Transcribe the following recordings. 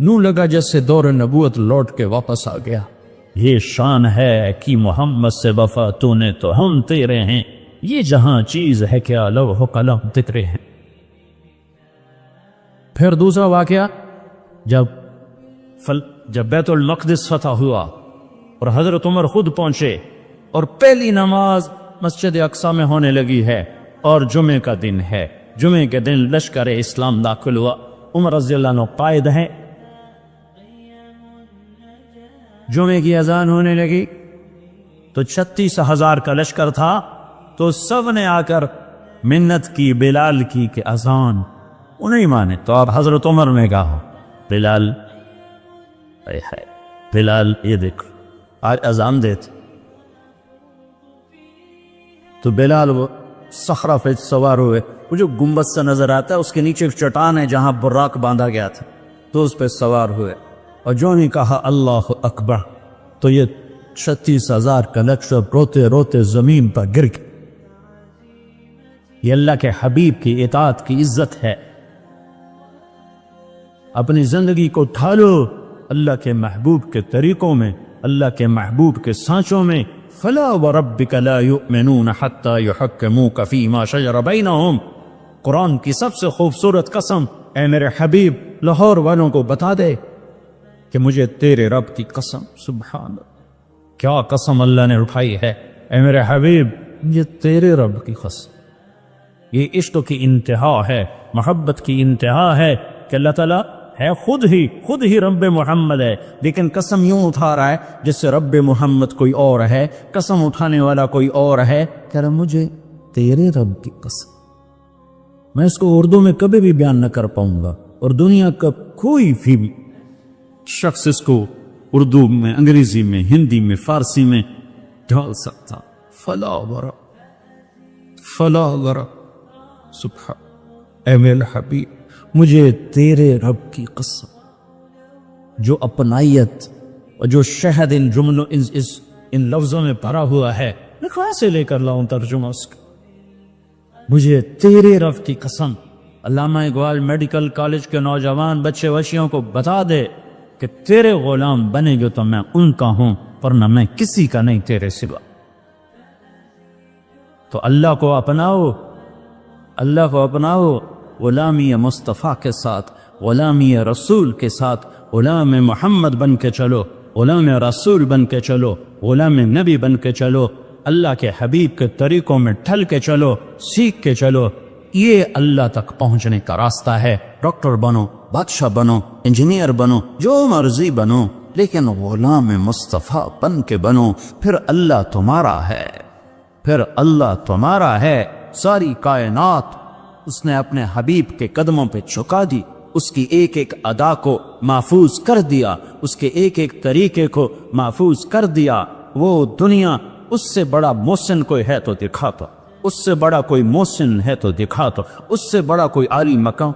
نوں لگا جیسے دور نبوت لوٹ کے واپس آ گیا۔ یہ شان ہے کہ محمد سے وفا تو نے تو ہم تیرے ہیں، یہ جہاں چیز ہے کیا لوح و قلم تیرے ہیں۔ پھر دوسرا واقعہ جب بیت المقدس فتح ہوا اور حضرت عمر خود پہنچے اور پہلی نماز مسجد اقصی میں ہونے لگی ہے اور جمعے کا دن ہے، جمعے کے دن لشکر اسلام داخل ہوا، عمر رضی اللہ عنہ قائد ہیں، جمعے کی اذان ہونے لگی تو 36,000 کا لشکر تھا، تو سب نے آ کر منت کی بلال کی کہ اذان، انہیں مانے تو اب حضرت عمر نے کہا بلال بلال یہ دیکھو آج اذان دیتے، تو بلال وہ صخرہ پہ سوار ہوئے، وہ جو گنبد سے نظر آتا ہے اس کے نیچے ایک چٹان ہے جہاں براق باندھا گیا تھا، تو اس پہ سوار ہوئے اور جو نہیں کہا اللہ اکبر تو یہ 36,000 کا لشکر روتے روتے زمین پر گر گئے۔ یہ اللہ کے حبیب کی اطاعت کی عزت ہے۔ اپنی زندگی کو ڈھالو اللہ کے محبوب کے طریقوں میں، اللہ کے محبوب کے سانچوں میں۔ فلا وربک لا یؤمنون حتی یحکموک فیما شجر بینہم، قرآن کی سب سے خوبصورت قسم، اے میرے حبیب لاہور والوں کو بتا دے کہ مجھے تیرے رب کی قسم، سبحان اللہ کیا قسم اللہ نے اٹھائی ہے، اے میرے حبیب یہ تیرے رب کی قسم۔ یہ عشق کی انتہا ہے، محبت کی انتہا ہے کہ اللہ تعالیٰ ہے خود ہی رب محمد ہے، لیکن قسم یوں اٹھا رہا ہے جس سے رب محمد کوئی اور ہے، قسم اٹھانے والا کوئی اور ہے، کہہ رہا مجھے تیرے رب کی قسم۔ میں اس کو اردو میں کبھی بھی بیان نہ کر پاؤں گا، اور دنیا کا کوئی بھی شخص اس کو اردو میں، انگریزی میں، ہندی میں، فارسی میں ڈھال سکتا۔ فلا ورا سبحان، اے میرے حبیب مجھے تیرے رب کی قسم، جو اپنائیت اور جو شہد ان جملوں ان لفظوں میں بھرا ہوا ہے، میں کہاں سے لے کر لاؤں ترجمہ اس کا؟ مجھے تیرے رب کی قسم۔ علامہ اقبال میڈیکل کالج کے نوجوان بچے وشیوں کو بتا دے کہ تیرے غلام بنے گے تو میں ان کا ہوں، ورنہ میں کسی کا نہیں تیرے سوا۔ تو اللہ کو اپناؤ، اللہ کو اپناؤ، غلامی مصطفیٰ کے ساتھ، غلامی رسول کے ساتھ، غلام محمد بن کے چلو، غلام رسول بن کے چلو، غلام نبی بن کے چلو، اللہ کے حبیب کے طریقوں میں ڈھل کے چلو، سیکھ کے چلو۔ یہ اللہ تک پہنچنے کا راستہ ہے۔ ڈاکٹر بنو، بادشاہ بنو، انجینئر بنو، جو مرضی بنو، لیکن غلام مصطفیٰ بن کے بنو، پھر اللہ تمہارا ہے، پھر اللہ تمہارا ہے۔ ساری کائنات اس نے اپنے حبیب کے قدموں پہ جھکا دی، اس کی ایک ایک ادا کو محفوظ کر دیا، اس کے ایک ایک طریقے کو محفوظ کر دیا۔ وہ دنیا اس سے بڑا محسن کوئی ہے تو دکھا دو، اس سے بڑا کوئی محسن ہے تو دکھا دو، اس سے بڑا کوئی عالی مقام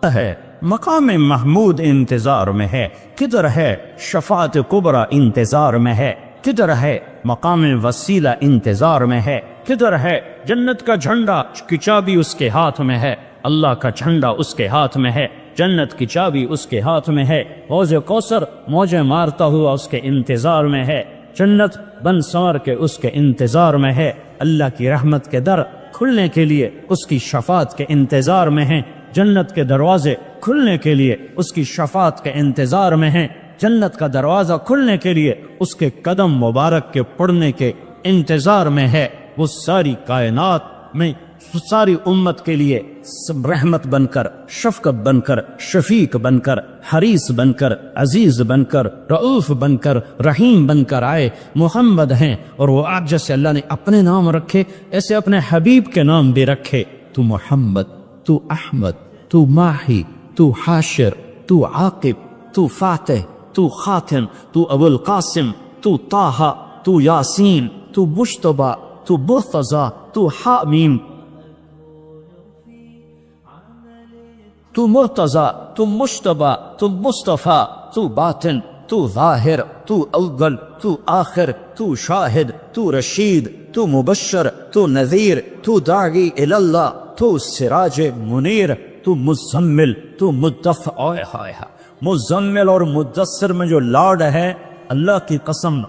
ہے۔ مقام محمود انتظار میں ہے، کدھر ہے شفاعت کبریٰ انتظار میں ہے، کدھر ہے مقام وسیلہ انتظار میں ہے، کدھر ہے جنت کا جھنڈا کی چابی اس کے ہاتھ میں ہے، اللہ کا جھنڈا اس کے ہاتھ میں ہے، جنت کی چابی اس کے ہاتھ میں ہے، حوض کوثر موجیں مارتا ہوا اس کے انتظار میں ہے، جنت بن سنور کے اس کے انتظار میں ہے، اللہ کی رحمت کے در کھلنے کے لیے اس کی شفاعت کے انتظار میں ہیں، جنت کے دروازے کھلنے کے لیے اس کی شفاعت کے انتظار میں ہیں، جنت کا دروازہ کھلنے کے لیے اس کے قدم مبارک کے پڑنے کے انتظار میں ہے۔ وہ ساری کائنات میں ساری امت کے لیے رحمت بن کر، شفقت بن کر، شفیق بن کر، حریص بن کر، عزیز بن کر، رؤوف بن کر، رحیم بن کر آئے، محمد ہیں۔ اور وہ آج جیسے اللہ نے اپنے نام رکھے ایسے اپنے حبیب کے نام بھی رکھے۔ تو محمد، تو احمد، تو ماہی، تو حاشر، تو عاقب، تو فاتح، تو خاتم، تو ابو القاسم، تو طٰہٰ، تو یاسین، تو مجتبیٰ، تو مرتضیٰ، تو حامیم، تو مرتضیٰ، تو مجتبیٰ، تو مصطفیٰ، تو باطن، تو ظاہر، تو اول، تو آخر، تو شاہد، تو رشید، تو مبشر، تو نذیر، تو داعی الی اللہ، تو سراج منیر، تو مزمل، تو مدثر، مزمل اور مدثر میں جو لاڈ ہے، اللہ کی قسم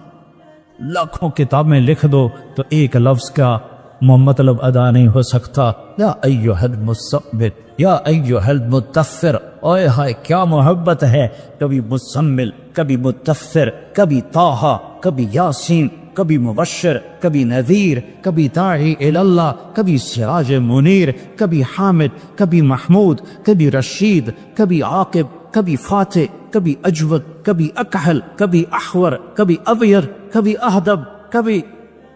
لاکھوں کتابیں لکھ دو تو ایک لفظ کا مطلب ادا نہیں ہو سکتا۔ یا ایھا المزمل، یا ایھا المدثر، اوئے ہائے کیا محبت ہے، کبھی مزمل، کبھی مدثر، کبھی طٰہٰ، کبھی یاسین، کبھی مبشر، کبھی نذیر، کبھی داعی اللہ، کبھی سراج منیر، کبھی حامد، کبھی محمود، کبھی رشید، کبھی عاقب، کبھی فاتح، کبھی اجود، کبھی اکحل، کبھی احور، کبھی ابیر، کبھی اہدب،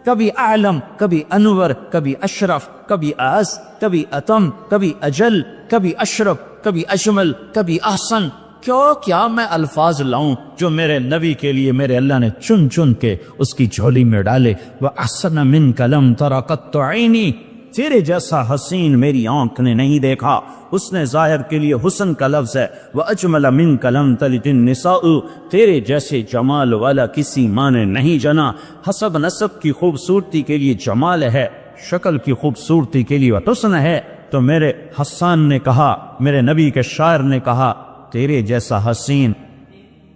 کبھی اعلم، کبھی انور، کبھی اشرف، کبھی اعز، کبھی اتم، کبھی اجل، کبھی اشرف، کبھی اجمل، کبھی احسن۔ کیا میں الفاظ لاؤں جو میرے نبی کے لیے میرے اللہ نے چن چن کے اس کی جھولی میں ڈالے۔ وَأَحْسَنَ مِنْكَ لَمْ تَرَ قَطُّ عَيْنِي، تیرے جیسا حسین میری آنکھ نے نہیں دیکھا۔ حسن ظاہر کے لیے حسن کا لفظ ہے۔ وَأَجْمَلَ مِنْكَ لَمْ تَلِدِ النِّسَاءُ، تیرے جیسے جمال والا کسی ماں نے نہیں جنا۔ حسب نسب کی خوبصورتی کے لیے جمال ہے، شکل کی خوبصورتی کے لیے حسن ہے۔ تو میرے حسان نے کہا، میرے نبی کے شاعر نے کہا، تیرے جیسا حسین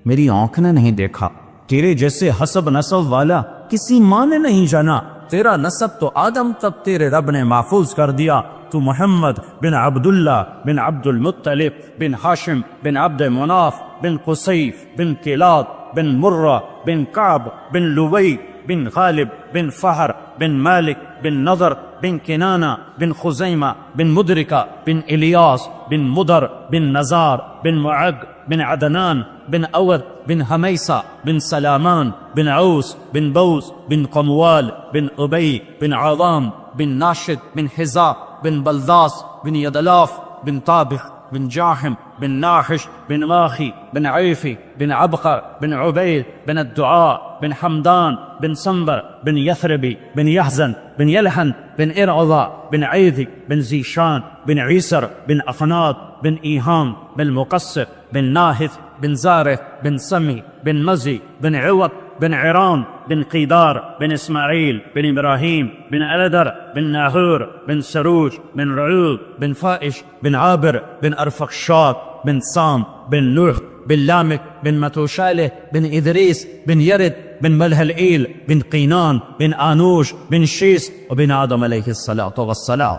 میری آنکھ نے نہیں دیکھا، تیرے جیسے حسب نسب والا کسی ماں نے نہیں جانا۔ تیرا نسب تو آدم تب تیرے رب نے محفوظ کر دیا۔ تو محمد بن عبداللہ بن عبد المطلب بن ہاشم بن عبد مناف بن قصیف بن کلاد بن مرہ بن کعب بن لوی بن غالب بن فہر بن مالک بن نضر بن کنانہ بن خزیمہ بن مدرکہ بن الیاس بن مدر بن نزار بن معد بن عدنان بن اود بن حمیسہ بن سلامان بن عوس بن بوس بن قموال بن ابی بن عظام بن ناشد بن حزا بن بلداس بن یدلاف بن طابخ بن جاحم بن ناحش بن ماخی بن عیفی بن عبقر بن عبید بن الدعاء بن حمدان بن سنبر بن یثربی بن یحزن بن یلحن بن ارعضا بن عیذک بن زیشان بن عیسر بن افناد بن ایہام بن مقصر بن ناہث بن زارث بن سمی بن مزی بن عوط بن عران بن قیدار بن اسماعیل بن ابراہیم بن الدر بن ناہور بن سروج بن رعوب بن فائش بن عابر بن ارفخشاد بن سام بن نوح بن لامک بن متوشالہ بن ادریس بن یرد بن ملہلئیل بن قینان بن آنوش بن شیس وبن آدم علیہ الصلاة والسلام۔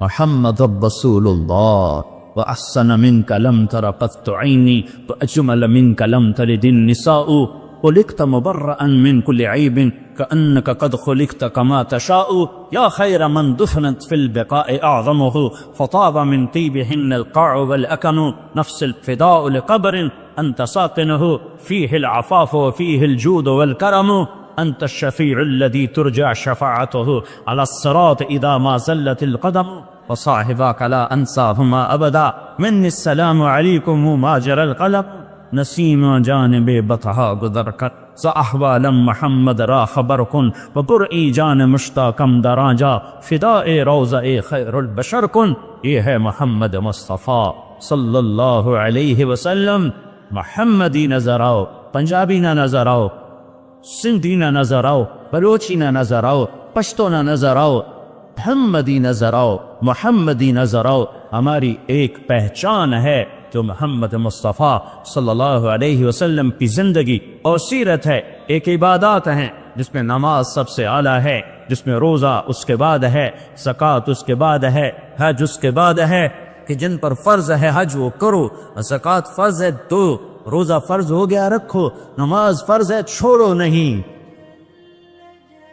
محمد رسول اللہ، وأحسن منك لم تر قط عيني، وأجمل منك لم تلد النساء، خلقت مبرأ من كل عيب كأنك قد خلقت كما تشاء، يا خير من دفنت في البقاء أعظمه، فطاب من طيبهن القاع والأكن، نفس الفداء لقبر أنت ساكنه، فيه العفاف وفيه الجود والكرم، أنت الشفيع الذي ترجع شفاعته على الصراط إذا ما زلت القدم، وصاحباك لا أنساهما أبدا، مني السلام عليكم ما جرى القلم، نسيم جانب بطحا گزر کر سأحوال محمد را خبر کن، وبرئی جان مشتاقم دراجا فداء روضہ خیر البشر کن۔ یہ ہے محمد مصطفیٰ صلی اللہ علیہ وسلم۔ محمدی نظر آؤ، پنجابی نہ نظر آؤ، سندھی نہ نظر آؤ، بلوچی نہ نظر آؤ، پشتو نہ نظر آؤ، محمدی نظر آؤ، محمدی نظر آؤ۔ ہماری ایک پہچان ہے جو محمد مصطفیٰ صلی اللہ علیہ وسلم کی زندگی اور سیرت ہے۔ ایک عبادات ہیں جس میں نماز سب سے اعلیٰ ہے، جس میں روزہ اس کے بعد ہے، زکوٰۃ اس کے بعد ہے، حج اس کے بعد ہے، کہ جن پر فرض ہے حج وہ کرو، زکوٰۃ فرض ہے دو، روزہ فرض ہو گیا رکھو، نماز فرض ہے چھوڑو نہیں۔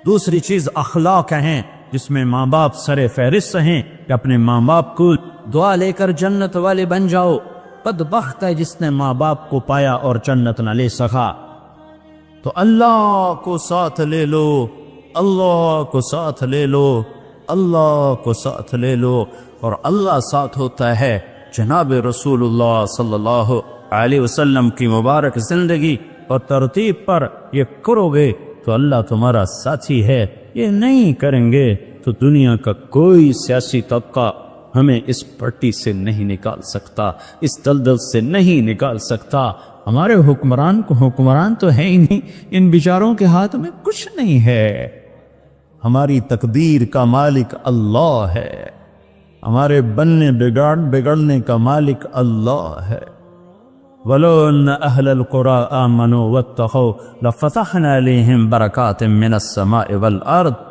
دوسری چیز اخلاق ہیں جس میں ماں باپ سر فہرست ہیں، کہ اپنے ماں باپ کو دعا لے کر جنت والے بن جاؤ۔ بدبخت ہے جس نے ماں باپ کو پایا اور جنت نہ لے سکا۔ تو اللہ کو ساتھ لے لو، اللہ کو ساتھ لے لو، اللہ کو ساتھ لے لو، اور اللہ ساتھ ہوتا ہے جناب رسول اللہ صلی اللہ علیہ وسلم کی مبارک زندگی اور ترتیب پر یہ کرو گے تو اللہ تمہارا ساتھی ہے۔ یہ نہیں کریں گے تو دنیا کا کوئی سیاسی طبقہ ہمیں اس پٹی سے نہیں نکال سکتا، اس دلدل سے نہیں نکال سکتا۔ ہمارے حکمران تو ہے ہی نہیں، ان بیچاروں کے ہاتھ میں کچھ نہیں ہے۔ ہماری تقدیر کا مالک اللہ ہے۔ ہمارے بننے بگڑنے کا مالک اللہ ہے۔ وَلَوْ أَنَّ أَهْلَ الْقُرَىٰ آمَنُوا وَاتَّقَوْا لَفَتَحْنَا عَلَيْهِمْ بَرَكَاتٍ مِّنَ السَّمَاءِ وَالْأَرْضِ۔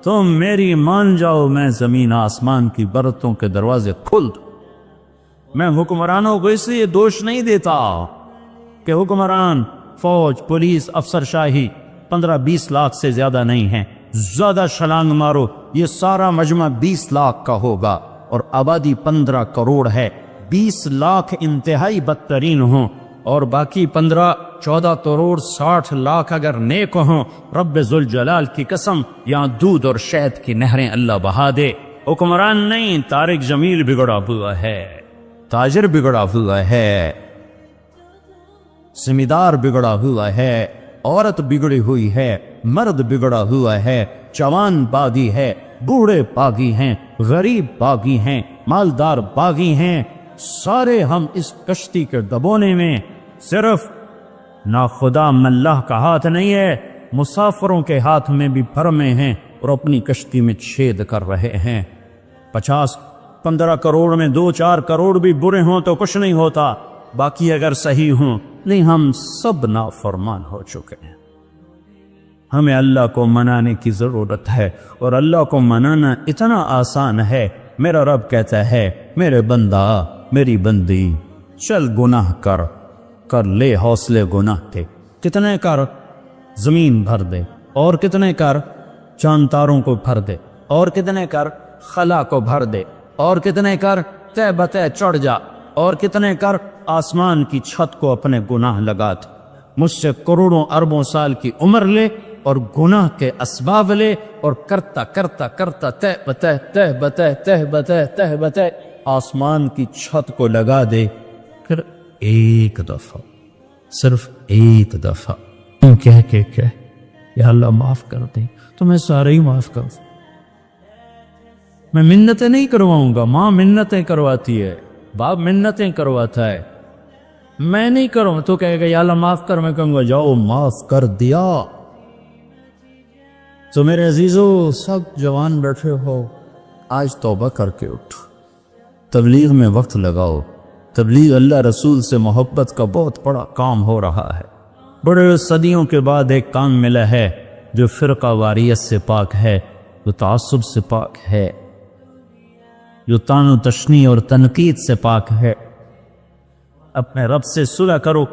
تم میری مان جاؤ، میں زمین آسمان کی برتوں کے دروازے کھول دوں۔ میں حکمرانوں کو اس لیے دوش نہیں دیتا کہ حکمران، فوج، پولیس، افسر شاہی 15-20 لاکھ سے زیادہ نہیں ہیں۔ زیادہ چھلانگ مارو، یہ سارا مجمع 20 لاکھ کا ہوگا اور آبادی 15 کروڑ ہے۔ 20 لاکھ انتہائی بدترین ہوں اور باقی 14 کروڑ 60 لاکھ اگر نیک ہوں، رب ذوالجلال کی قسم یہاں دودھ اور شہد کی نہریں اللہ بہا دے۔ حکمران نہیں، طارق جمیل بگڑا ہوا ہے، تاجر بگڑا ہوا ہے، زمیندار بگڑا ہوا ہے، عورت بگڑی ہوئی ہے، مرد بگڑا ہوا ہے، جوان باغی ہے، بوڑھے باغی ہیں، غریب باغی ہیں، مالدار باغی ہیں، سارے ہم اس کشتی کے دبونے میں صرف ناخدا ملہ کا ہاتھ نہیں ہے، مسافروں کے ہاتھ میں بھی بھرمے ہیں اور اپنی کشتی میں چھید کر رہے ہیں۔ 50-15 کروڑ میں 2-4 کروڑ بھی برے ہوں تو کچھ نہیں ہوتا، باقی اگر صحیح ہوں نہیں، ہم سب نافرمان ہو چکے ہیں۔ ہمیں اللہ کو منانے کی ضرورت ہے اور اللہ کو منانا اتنا آسان ہے۔ میرا رب کہتا ہے، میرے بندہ، میری بندی، چل گناہ کر لے حوصلے گناہ کے۔ کتنے کر؟ زمین بھر دے، اور کتنے کر؟ چاند تاروں کو بھر دے، اور کتنے کر؟ خلا کو بھر دے، اور کتنے کر؟ تہ بتہ چڑھ جا، اور کتنے کر؟ آسمان کی چھت کو اپنے گناہ لگا دے۔ مجھ سے کروڑوں اربوں سال کی عمر لے اور گناہ کے اسباب لے، اور کرتا کرتا کرتا تہ بتہ آسمان کی چھت کو لگا دے۔ پھر ایک دفعہ، صرف ایک دفعہ کہہ یا اللہ معاف کر دے، تو میں سارے ہی معاف کر دوں۔ میں منتیں نہیں کرواؤں گا، ماں منتیں کرواتی ہے، باپ منتیں کرواتا ہے، میں نہیں کروں۔ تو کہے گا یا اللہ معاف کر، میں کہوں گا جاؤ معاف کر دیا۔ تو میرے عزیزو، سب جوان بیٹھے ہو، آج توبہ کر کے اٹھو، تبلیغ میں وقت لگاؤ۔ تبلیغ اللہ رسول سے محبت کا بہت بڑا کام ہو رہا ہے۔ بڑے صدیوں کے بعد ایک کام ملا ہے جو فرقہ واریت سے پاک ہے، جو تعصب سے پاک ہے، جو طعن و تشنیع اور تنقید سے پاک ہے۔ اپنے رب سے صلح کرو،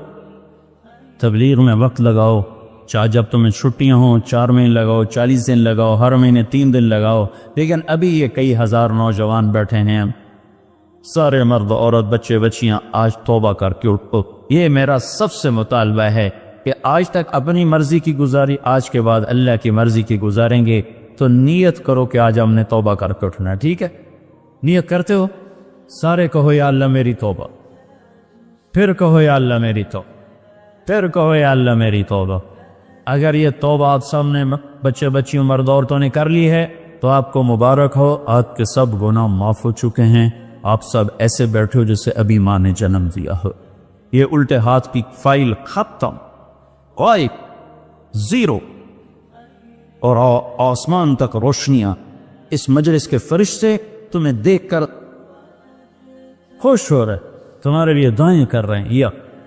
تبلیغ میں وقت لگاؤ، چاہے جب تمہیں چھٹیاں ہوں 4 مہینے لگاؤ، 40 دن لگاؤ، ہر مہینے 3 دن لگاؤ، لیکن ابھی یہ کئی ہزار نوجوان بیٹھے ہیں، سارے مرد عورت بچے بچیاں، آج توبہ کر کے اٹھو۔ یہ میرا سب سے مطالبہ ہے کہ آج تک اپنی مرضی کی گزاری، آج کے بعد اللہ کی مرضی کی گزاریں گے، تو نیت کرو کہ آج ہم نے توبہ کر کے اٹھنا ہے، ٹھیک ہے؟ نیت کرتے ہو؟ سارے کہو یا اللہ میری توبہ، پھر کہو یا اللہ میری توبہ، پھر کہو یا اللہ میری توبہ۔ اگر یہ توبہ آپ سامنے بچے بچیوں مرد عورتوں نے کر لی ہے تو آپ کو مبارک ہو، آپ کے سب گناہ معاف ہو چکے ہیں۔ آپ سب ایسے بیٹھے ہو جسے ابھی ماں نے جنم دیا ہو۔ یہ الٹے ہاتھ کی فائل ختم، غائب، زیرو، اور آسمان تک روشنیاں۔ اس مجلس کے فرشتے تمہیں دیکھ کر خوش ہو رہے، تمہارے لیے دعائیں کر رہے ہیں،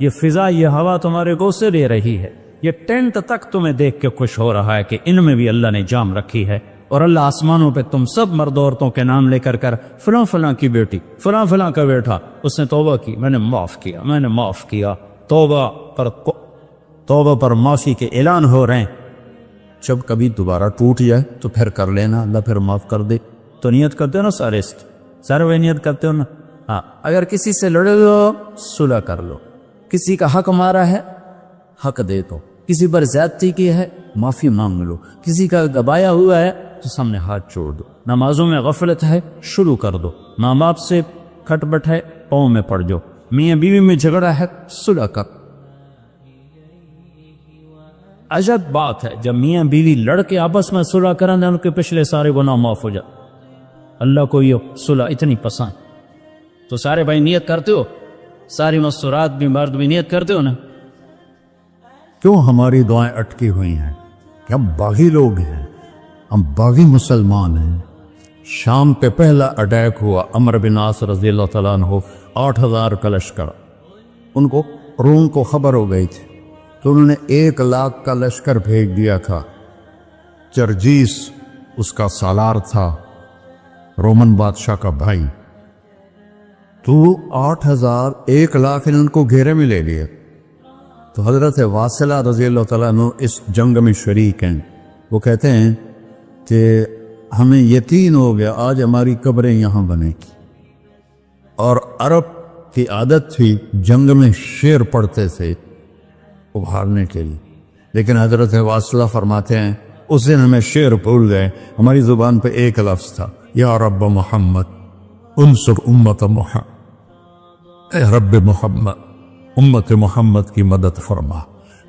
یہ فضا، یہ ہوا تمہارے گوشے لے رہی ہے، یہ ٹینٹ تک تمہیں دیکھ کے خوش ہو رہا ہے کہ ان میں بھی اللہ نے جام رکھی ہے۔ اور اللہ آسمانوں پہ تم سب مرد عورتوں کے نام لے کر فلاں فلاں کی بیٹی، فلاں فلاں کا بیٹا، اس نے توبہ کی، میں نے معاف کیا، میں نے معاف کیا۔ توبہ پر معافی کے اعلان ہو رہے ہیں۔ جب کبھی دوبارہ ٹوٹ جائے تو پھر کر لینا، اللہ پھر معاف کر دے۔ تو نیت کرتے ہو نا سارے وہ نیت کرتے ہو نا؟ ہاں، اگر کسی سے لڑے ہو صلح کر لو، کسی کا حق مارا ہے حق دے دو، کسی پر زیادتی کی ہے معافی مانگ لو، کسی کا دبایا ہوا ہے تو سامنے ہاتھ چھوڑ دو۔ نمازوں میں غفلت ہے شروع کر دو، ماں باپ سے کھٹ بٹ ہے پاؤں میں پڑ جاؤ، میاں بیوی میں جھگڑا ہے صلح کر۔ عجب بات ہے جب میاں بیوی لڑ کے آپس میں صلح کریں ان کے پچھلے سارے گناہ معاف ہو جائے۔ اللہ کو یہ صلح اتنی پسند۔ تو سارے بھائی نیت کرتے ہو؟ ساری مستورات بھی مرد بھی نیت کرتے ہو نا؟ کیوں ہماری دعائیں اٹکی ہوئی ہیں کہ ہم باغی لوگ ہیں، ہم باغی مسلمان ہیں؟ شام پہ پہلا اٹیک ہوا، عمر بن عاص رضی اللہ تعالیٰ عنہ 8000 کا لشکر، ان کو روم کو خبر ہو گئی تھی تو انہوں نے 1,00,000 کا لشکر بھیج دیا تھا۔ جرجیس اس کا سالار تھا، رومن بادشاہ کا بھائی، تو 8000 1,00,000 نے ان کو گھیرے میں لے لیے۔ تو حضرت واصلہ رضی اللہ تعالیٰ عنہ اس جنگ میں شریک ہیں، وہ کہتے ہیں کہ ہمیں یقین ہو گیا آج ہماری قبریں یہاں بنیں، اور عرب کی عادت تھی جنگ میں شعر پڑھتے تھے ابھارنے کے لیے، لیکن حضرت واصلہ فرماتے ہیں اس دن ہمیں شعر بھول گئے، ہماری زبان پہ ایک لفظ تھا، یا رب محمد انصر امت محمد، اے رب محمد امت محمد کی مدد فرما۔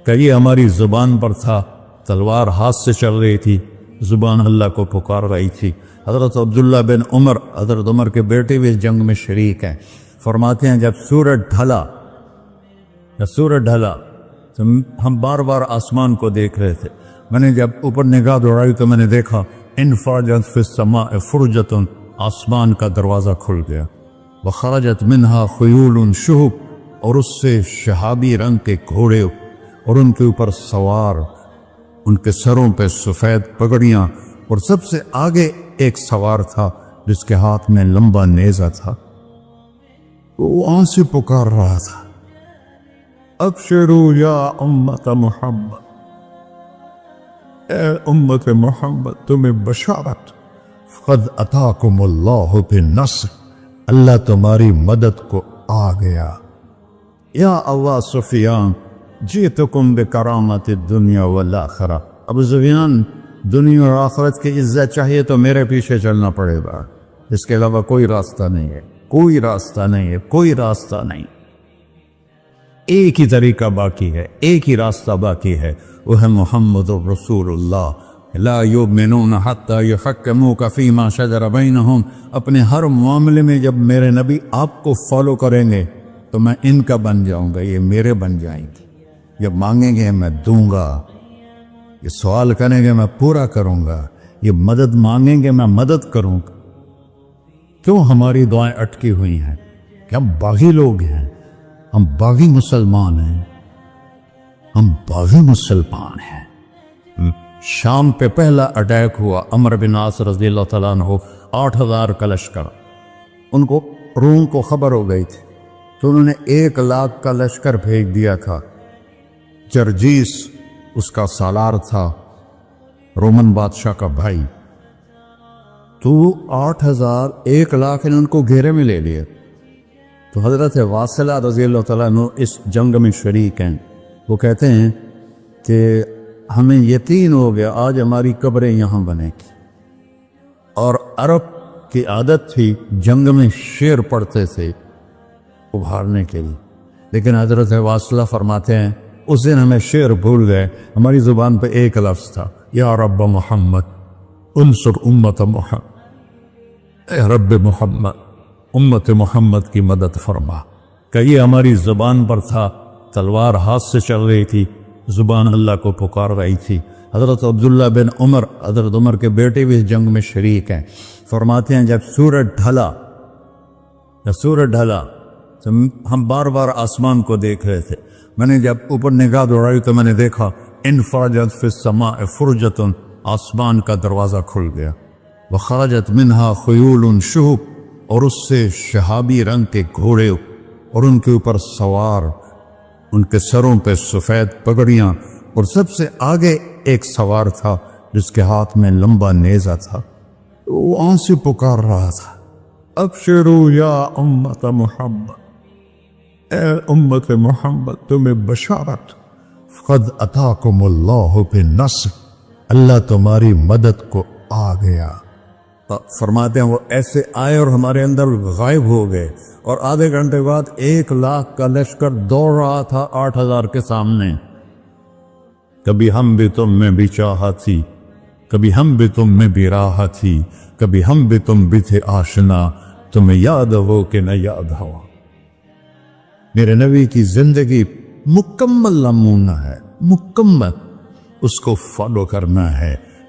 کہ یہ ہماری زبان پر تھا، تلوار ہاتھ سے چل رہی تھی، زبان اللہ کو پکار رہی تھی۔ حضرت عبداللہ بن عمر، حضرت عمر کے بیٹے بھی اس جنگ میں شریک ہیں، فرماتے ہیں جب سورج ڈھلا تو ہم بار بار آسمان کو دیکھ رہے تھے، میں نے جب اوپر نگاہ دوڑائی تو میں نے دیکھا انفرجت فی السماء فرجۃ، آسمان کا دروازہ کھل گیا، وخرجت منہا خیول شہب، اور اس سے شہابی رنگ کے گھوڑے اور ان کے اوپر سوار، ان کے سروں پہ سفید پگڑیاں، اور سب سے آگے ایک سوار تھا جس کے ہاتھ میں لمبا نیزہ تھا، وہ وہاں سے پکار رہا تھا، ابشروا یا امت محمد، اے امت محمد تمہیں بشارت، قد اتاکم اللہ بالنصر، اللہ تمہاری مدد کو آ گیا، یا ابا سفیان جئتکم بکرامت الدنیا والآخرہ، ابو سفیان دنیا اور آخرت کی عزت چاہیے تو میرے پیچھے چلنا پڑے گا، اس کے علاوہ کوئی راستہ نہیں ہے، کوئی راستہ نہیں ہے، کوئی راستہ نہیں، ایک ہی طریقہ باقی ہے، ایک ہی راستہ باقی ہے، وہ ہے محمد الرسول اللہ، لا یؤمنون حتی یحکموک فیما شجر بینہم، اپنے ہر معاملے میں جب میرے نبی آپ کو فالو کریں گے تو میں ان کا بن جاؤں گا، یہ میرے بن جائیں گے، یہ مانگیں گے میں دوں گا، یہ سوال کریں گے میں پورا کروں گا، یہ مدد مانگیں گے میں مدد کروں گا۔ کیوں ہماری دعائیں اٹکی ہوئی ہیں؟ کہ ہم باغی لوگ ہیں، ہم باغی مسلمان ہیں، ہم باغی مسلمان ہیں۔ شام پہ پہلا اٹیک ہوا، عمر بن عاص رضی اللہ تعالیٰ عنہ 8000 کا لشکر، ان کو روم کو خبر ہو گئی تھی تو انہوں نے 1,00,000 کا لشکر بھیج دیا تھا۔ جرجیس اس کا سالار تھا، رومن بادشاہ کا بھائی، تو 8000 1,00,000 نے ان کو گھیرے میں لے لیے۔ تو حضرت واصلہ رضی اللہ تعالیٰ عنہ اس جنگ میں شریک ہیں، وہ کہتے ہیں کہ ہمیں یقین ہو گیا آج ہماری قبریں یہاں بنیں، اور عرب کی عادت تھی جنگ میں شعر پڑھتے تھے ابھارنے کے لیے، لیکن حضرت واصلہ فرماتے ہیں اس دن ہمیں شعر بھول گئے، ہماری زبان پہ ایک لفظ تھا، یا رب محمد انصر امت محمد، اے رب محمد امت محمد کی مدد فرما۔ کہ یہ ہماری زبان پر تھا، تلوار ہاتھ سے چل رہی تھی، زبان اللہ کو پکار رہی تھی۔ حضرت عبداللہ بن عمر، حضرت عمر کے بیٹے بھی اس جنگ میں شریک ہیں، فرماتے ہیں جب سورج ڈھلا تو ہم بار بار آسمان کو دیکھ رہے تھے، میں نے جب اوپر نگاہ دوڑائی تو میں نے دیکھا انفرجت فی السماء فرجۃ، آسمان کا دروازہ کھل گیا، وخرجت منہا خیول شہب، اور اس سے شہابی رنگ کے گھوڑے اور ان کے اوپر سوار، ان کے سروں پہ سفید پگڑیاں، اور سب سے آگے ایک سوار تھا جس کے ہاتھ میں لمبا نیزہ تھا، وہ وہاں سے پکار رہا تھا، ابشروا یا امت محمد، اے امت محمد تمہیں بشارت، قد اتاکم اللہ بالنصر، اللہ تمہاری مدد کو آ گیا۔ فرماتے ہیں وہ ایسے آئے اور ہمارے اندر غائب ہو گئے، اور آدھے گھنٹے بعد 1,00,000 کا لشکر دوڑ رہا تھا 8000 کے سامنے۔ کبھی ہم بھی تم میں بھی چاہا تھی، کبھی ہم بھی تم میں بھی راہ تھی، کبھی ہم بھی تم بھی تھے آشنا، تمہیں یاد ہو کہ نہ یاد ہو۔ میرے نبی کی زندگی مکمل نمونہ ہے، مکمل، اس کو فالو کرنا ہے،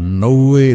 90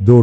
2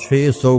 600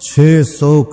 600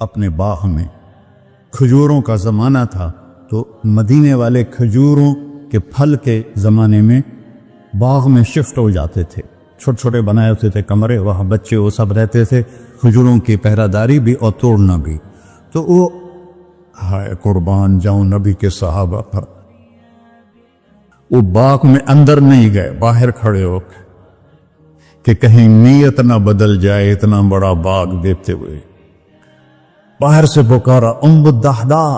اپنے باغ میں. کھجوروں کا زمانہ تھا تو مدینے والے کھجوروں کے پھل کے زمانے میں باغ میں شفٹ ہو جاتے تھے. چھوٹے چھوٹے بنائے ہوتے تھے کمرے, وہاں بچے وہ سب رہتے تھے, کھجوروں کی پہرہ داری بھی اور توڑنا بھی. تو وہ ہائے قربان جاؤں نبی کے صحابہ پر, وہ باغ میں اندر نہیں گئے, باہر کھڑے ہو کہ کہیں نیت نہ بدل جائے اتنا بڑا باغ دیکھتے ہوئے. باہر سے پکارا ام الدحداء,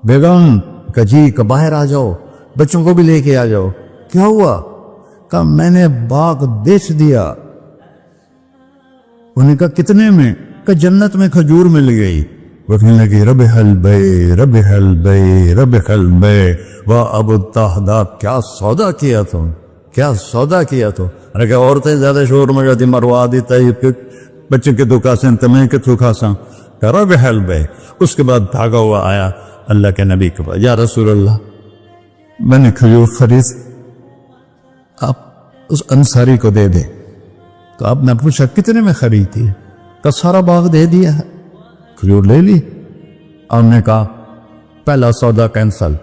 بیگم کجی کا باہر آ جاؤ, بچوں کو بھی لے کے آ جاؤ. کیا ہوا؟ کہا میں نے باغ بیچ دیا. انہوں نے کہا کتنے میں؟ کہ جنت میں کھجور مل گئی. وہ کہنے لگی ربح البیع ربح البیع ربح البیع. واہ ابو الدحداء کیا سودا کیا تم, کیا سودا کیا تو. ارے کہ عورتیں زیادہ شور میں جاتی مروا دیتا ہے بچے کے دکھا سے تمہیں کے دکھا سا. ربح البیع. اس کے بعد بھاگا ہوا آیا اللہ کے نبی کے پاس, یا رسول اللہ میں نے کھجور خرید, آپ اس انصاری کو دے دیں. تو آپ نے پوچھا کتنے میں خریدی؟ کہ سارا باغ دے دیا ہے. کھجور لے لی. آپ نے کہا پہلا سودا کینسل.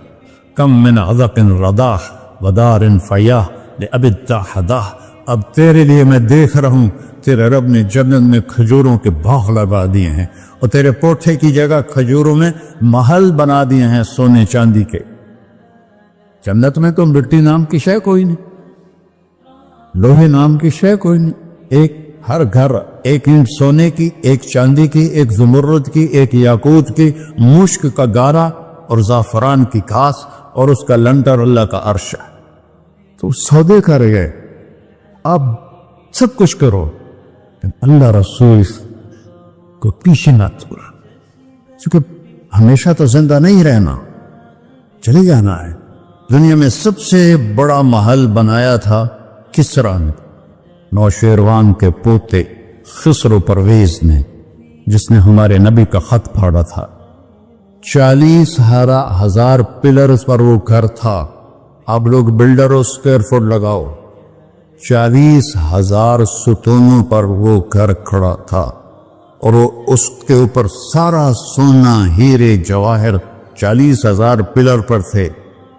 کم من عذق رداح ودار فیاح لأبی الدحداء. اب تیرے لیے میں دیکھ رہا ہوں تیرے رب نے جنت میں کھجوروں کے باغ لگا دیے ہیں, اور تیرے کوٹھے کی جگہ کھجوروں میں محل بنا دیے ہیں سونے چاندی کے. جنت میں تو مٹی نام کی شے کوئی نہیں, لوہے نام کی شے کوئی نہیں. ایک ہر گھر ایک اینٹ سونے کی, ایک چاندی کی, ایک زمرد کی, ایک یاقوت کی, مشک کا گارا اور زعفران کی گھاس, اور اس کا لنٹر اللہ کا عرش ہے. تو سودے کر گئے, اب سب کچھ کرو, اللہ رسول کو پیچھے نہ چھوڑا, کیونکہ ہمیشہ تو زندہ نہیں رہنا, چلے جانا ہے. دنیا میں سب سے بڑا محل بنایا تھا کسریٰ نے, نوشیروان کے پوتے خسرو پرویز نے, جس نے ہمارے نبی کا خط پھاڑا تھا. 40,000 پلرز پر وہ گھر تھا. آپ لوگ بلڈروں اسکوائر فٹ لگاؤ, 40,000 ستونوں پر وہ گھر کھڑا تھا, اور وہ اس کے اوپر سارا سونا ہیرے جواہر 40,000 پلر پر تھے,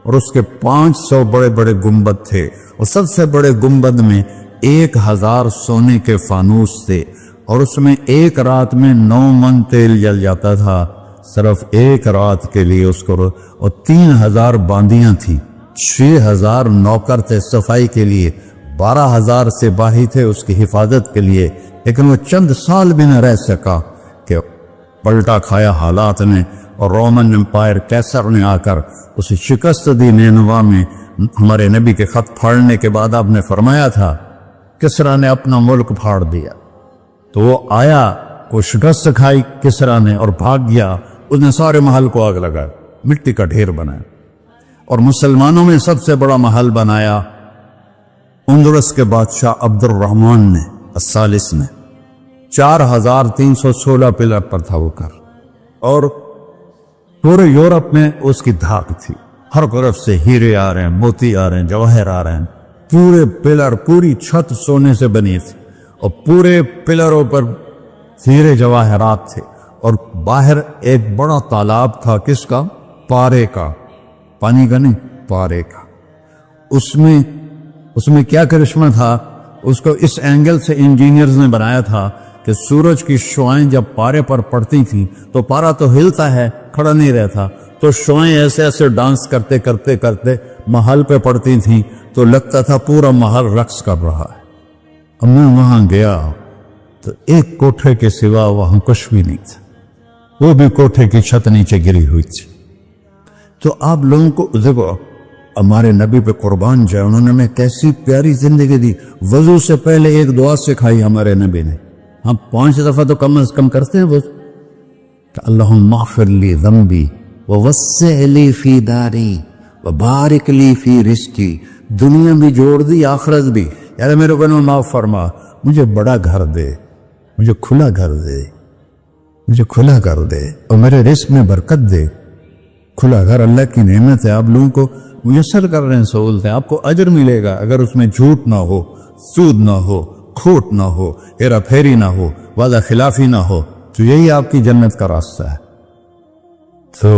اور اس کے 500 بڑے بڑے گنبد تھے, اور سب سے بڑے گنبد میں 1,000 سونے کے فانوس تھے, اور اس میں ایک رات میں 9 من تیل جل جاتا تھا, صرف ایک رات کے لیے اس کو. اور 3,000 باندیاں تھیں, 6,000 نوکر تھے صفائی کے لیے, 12,000 سپاہی تھے اس کی حفاظت کے لیے. لیکن وہ چند سال بھی نہ رہ سکا کہ پلٹا کھایا حالات نے, اور رومن امپائر کیسر نے آ کر اسے شکست دی. نینوا میں ہمارے نبی کے خط پھاڑنے کے بعد آپ نے فرمایا تھا کسریٰ نے اپنا ملک پھاڑ دیا, تو وہ آیا, وہ شکست کھائی کسریٰ نے اور بھاگ گیا. اس نے سارے محل کو آگ لگایا, مٹی کا ڈھیر بنایا, اور مسلمانوں میں سب سے بڑا محل بنایا اندلس کے بادشاہ عبد الرحمن نے الثالث نے. 4,316 پلر پر تھا وہ گھر, اور پورے یورپ میں اس کی دھاک تھی. ہر طرف سے ہیرے آ رہے ہیں, موتی آ رہے ہیں, جواہر آ رہے ہیں. پورے پلر, پوری چھت سونے سے بنی تھی, اور پورے پلروں پر ہیرے جواہرات تھے. اور باہر ایک بڑا تالاب تھا, کس کا؟ پارے کا, پانی کا نہیں, پارے کا. اس میں کیا کرشمہ تھا, اس کو اس اینگل سے انجینئرز نے بنایا تھا کہ سورج کی شعائیں جب پارے پر پڑتی تھیں تو پارا تو ہلتا ہے, کھڑا نہیں رہتا, تو شعائیں ایسے ایسے ڈانس کرتے کرتے کرتے محل پہ پڑتی تھیں, تو لگتا تھا پورا محل رقص کر رہا ہے. اب میں وہاں گیا تو ایک کوٹھے کے سوا وہاں کچھ بھی نہیں تھا, وہ بھی کوٹھے کی چھت نیچے گری ہوئی تھی. تو آپ لوگوں کو دیکھو, ہمارے نبی پہ قربان جائے, انہوں نے ہمیں کیسی پیاری زندگی دی. وضو سے پہلے ایک دعا سکھائی ہمارے نبی نے, ہم 5 دفعہ تو کم از کم کرتے ہیں وہ, کہ اللہم اغفر لی ذنبی ووسع لی فی داری وبارک لی فی رزقی. دنیا بھی جوڑ دی, آخرت بھی. یار میرے کو معاف فرما, مجھے بڑا گھر دے, مجھے کھلا گھر دے, مجھے کھلا گھر دے, اور میرے رزق میں برکت دے. کھلا گھر اللہ کی نعمت ہے, آپ لوگوں کو میسر کر رہے ہیں سہولتیں, آپ کو اجر ملے گا اگر اس میں جھوٹ نہ ہو, سود نہ ہو, کھوٹ نہ ہو, ہیرا پھیری نہ ہو, وعدہ خلافی نہ ہو, تو یہی آپ کی جنت کا راستہ ہے۔ تو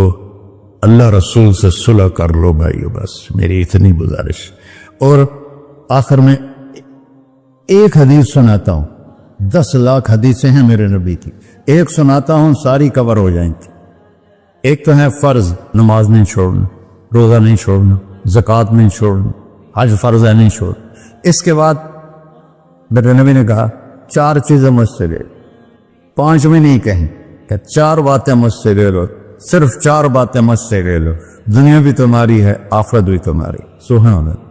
اللہ رسول سے صلح کر لو بھائیو، بس میری اتنی گزارش۔ اور آخر میں ایک حدیث سناتا ہوں، 10 لاکھ حدیثیں ہیں میرے نبی کی، ایک سناتا ہوں ساری کور ہو جائیں گی۔ ایک تو ہے فرض، نماز نہیں چھوڑنا، روزہ نہیں چھوڑنا، زکوٰۃ نہیں چھوڑنا، حج فرض ہے نہیں چھوڑنا۔ اس کے بعد میرے نبی نے کہا 4 چیزیں مجھ سے لے لو، 5 میں نہیں کہیں کہ 4 باتیں مجھ سے لے لو، صرف 4 باتیں مجھ سے لے لو، دنیا بھی تمہاری ہے، آخرت بھی تمہاری۔ سبحان اللہ۔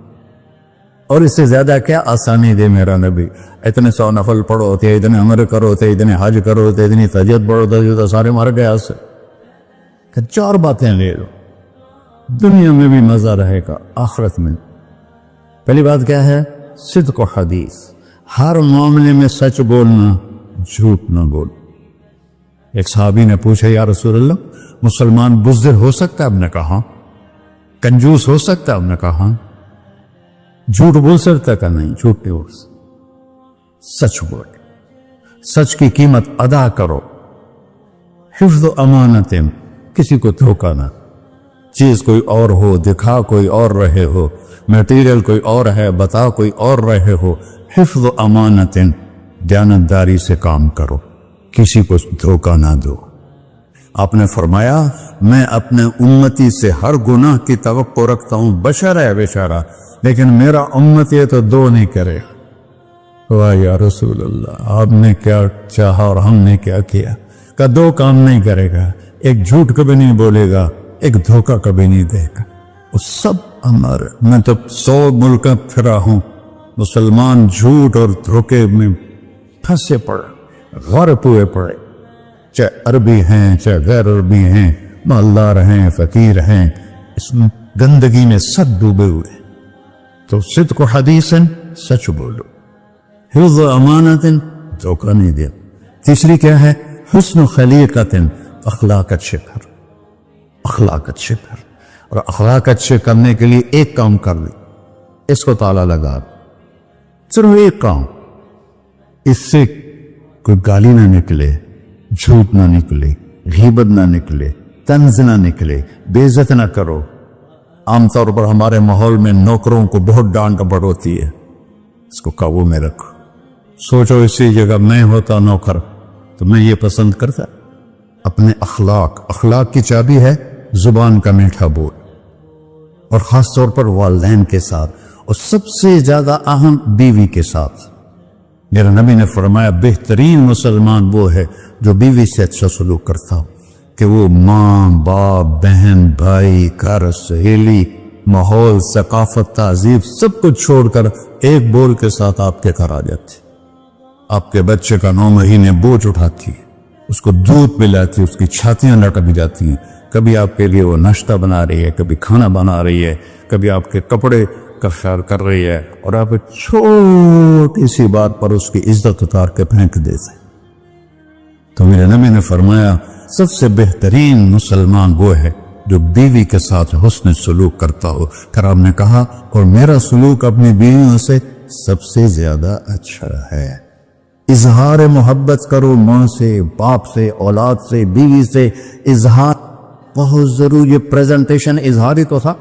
اور اس سے زیادہ کیا آسانی دے میرا نبی، اتنے 100 نفل پڑھو تھے، اتنے عمر کرو تھے، اتنے حج کرو تھے، اتنی تہجد پڑھو تھے، تو سارے مر گئے آج سے۔ کہ 4 باتیں لے لو، دنیا میں بھی مزہ رہے گا، آخرت میں۔ پہلی بات کیا ہے؟ صدق و حدیث، ہر معاملے میں سچ بولنا، جھوٹ نہ بول۔ ایک صحابی نے پوچھا یا رسول اللہ مسلمان بزدل ہو سکتا ہے؟ آپ نے کہا کنجوس ہو سکتا ہے؟ آپ نے کہا جھوٹ بول سکتا ہے؟ کہ نہیں، جھوٹ نہیں بول سکتا، سچ بول، سچ کی قیمت ادا کرو۔ حفظ و امانت، کسی کو دھوکہ نہ، چیز کوئی اور ہو، دکھا کوئی اور رہے ہو، میٹیریل کوئی اور ہے، بتا کوئی اور رہے ہو۔ حفظ و امانت، دیانتداری سے کام کرو، کسی کو دھوکہ نہ دو۔ آپ نے فرمایا میں اپنے امتی سے ہر گناہ کی توقع رکھتا ہوں، بشر ہے بیچارہ، لیکن میرا امت یہ تو 2 نہیں کرے۔ واہ یا رسول اللہ، آپ نے کیا چاہا اور ہم نے کیا کیا؟ کہ 2 کام نہیں کرے گا، ایک جھوٹ کبھی نہیں بولے گا، ایک دھوکہ کبھی نہیں دے گا۔ وہ سب ہمارے، میں تو 100 ملک پھرا ہوں، مسلمان جھوٹ اور دھوکے میں پھنسے پڑے، غرق ہوئے پڑے، چاہے عربی ہیں چاہے غیر عربی ہیں، مالدار ہیں فقیر ہیں، اس میں گندگی میں سب ڈوبے ہوئے۔ تو صدق و حدیث، سچ بولو، حفظ و امانت، دھوکہ نہیں دیا۔ تیسری کیا ہے؟ حسن خلیقت، اخلاق اچھے کر، اخلاق اچھے کر۔ اور اخلاق اچھے کرنے کے لیے ایک کام کر لی، اس کو تالا لگا، صرف ایک کام، اس سے کوئی گالی نہ نکلے، جھوٹ نہ نکلے، غیبت نہ نکلے، طنز نہ نکلے، بے عزت نہ کرو۔ عام طور پر ہمارے ماحول میں نوکروں کو بہت ڈانٹ ڈپٹ ہوتی ہے، اس کو قابو میں رکھو۔ سوچو اسی جگہ میں ہوتا نوکر تو میں یہ پسند کرتا۔ اپنے اخلاق کی چابی ہے زبان کا میٹھا بول، اور خاص طور پر والدین کے ساتھ، اور سب سے زیادہ اہم بیوی کے ساتھ۔ میرے نبی نے فرمایا بہترین مسلمان وہ ہے جو بیوی سے اچھا سلوک کرتا ہو، کہ وہ ماں باپ بہن بھائی گھر سہیلی ماحول ثقافت تہذیب سب کچھ چھوڑ کر ایک بول کے ساتھ آپ کے گھر آ جاتی، آپ کے بچے کا 9 مہینے بوجھ اٹھاتی ہے، اس کو دودھ پلاتی، اس کی چھاتیاں لٹک جاتی ہیں، کبھی آپ کے لیے وہ ناشتہ بنا رہی ہے، کبھی کھانا بنا رہی ہے، کبھی آپ کے کپڑے کا خیال کر رہی ہے، اور آپ ایک چھوٹی سی بات پر اس کی عزت اتار کے پھینک دیتے۔ تو میرے نبی نے فرمایا سب سے بہترین مسلمان وہ ہے جو بیوی کے ساتھ حسن سلوک کرتا ہو۔ پھر آپ نے کہا اور میرا سلوک اپنی بیویوں سے سب سے زیادہ اچھا ہے۔ اظہار محبت کرو، ماں سے، باپ سے، اولاد سے، بیوی سے، اظہار بہت ضروری۔ یہ پریزنٹیشن اظہار ہی تو تھا،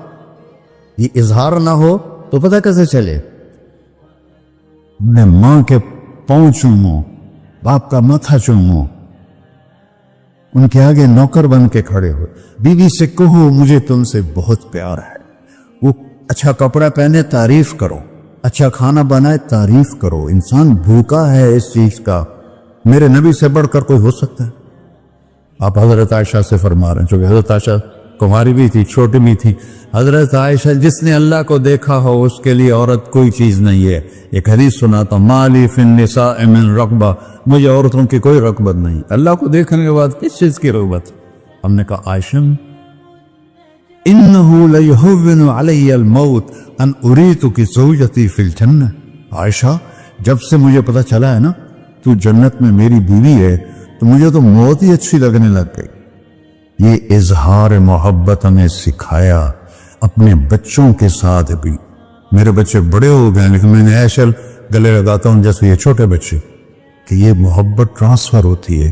یہ اظہار نہ ہو تو پتہ کیسے چلے؟ میں ماں کے پاؤں چوموں، باپ کا ماتھا چوموں، ان کے آگے نوکر بن کے کھڑے ہو، بیوی سے کہو مجھے تم سے بہت پیار ہے، وہ اچھا کپڑا پہنے تعریف کرو، اچھا کھانا بنائے تعریف کرو۔ انسان بھوکا ہے اس چیز کا، میرے نبی سے بڑھ کر کوئی ہو سکتا ہے؟ آپ حضرت عائشہ سے فرما رہے ہیں، چونکہ حضرت عائشہ کماری بھی تھی، چھوٹی بھی تھی۔ حضرت عائشہ جس نے اللہ کو دیکھا ہو اس کے لیے عورت کوئی چیز نہیں ہے۔ ایک حدیث سناتا ہوں، مالی فی النساء من رغبہ، مجھے عورتوں کی کوئی رغبت نہیں۔ اللہ کو دیکھنے کے بعد کس چیز کی رغبت؟ ہم نے کہا عائشہ انہو لیہون علی الموت ان اریتک زوجتی فی الجنہ، عائشہ جب سے مجھے پتا چلا ہے نا تو جنت میں میری بیوی ہے تو مجھے تو موت ہی اچھی لگنے لگ گئی۔ یہ اظہار محبت ہمیں سکھایا اپنے بچوں کے ساتھ بھی۔ میرے بچے بڑے ہو گئے لیکن میں نے ایسے گلے لگاتا ہوں جیسے یہ چھوٹے بچے، کہ یہ محبت ٹرانسفر ہوتی ہے،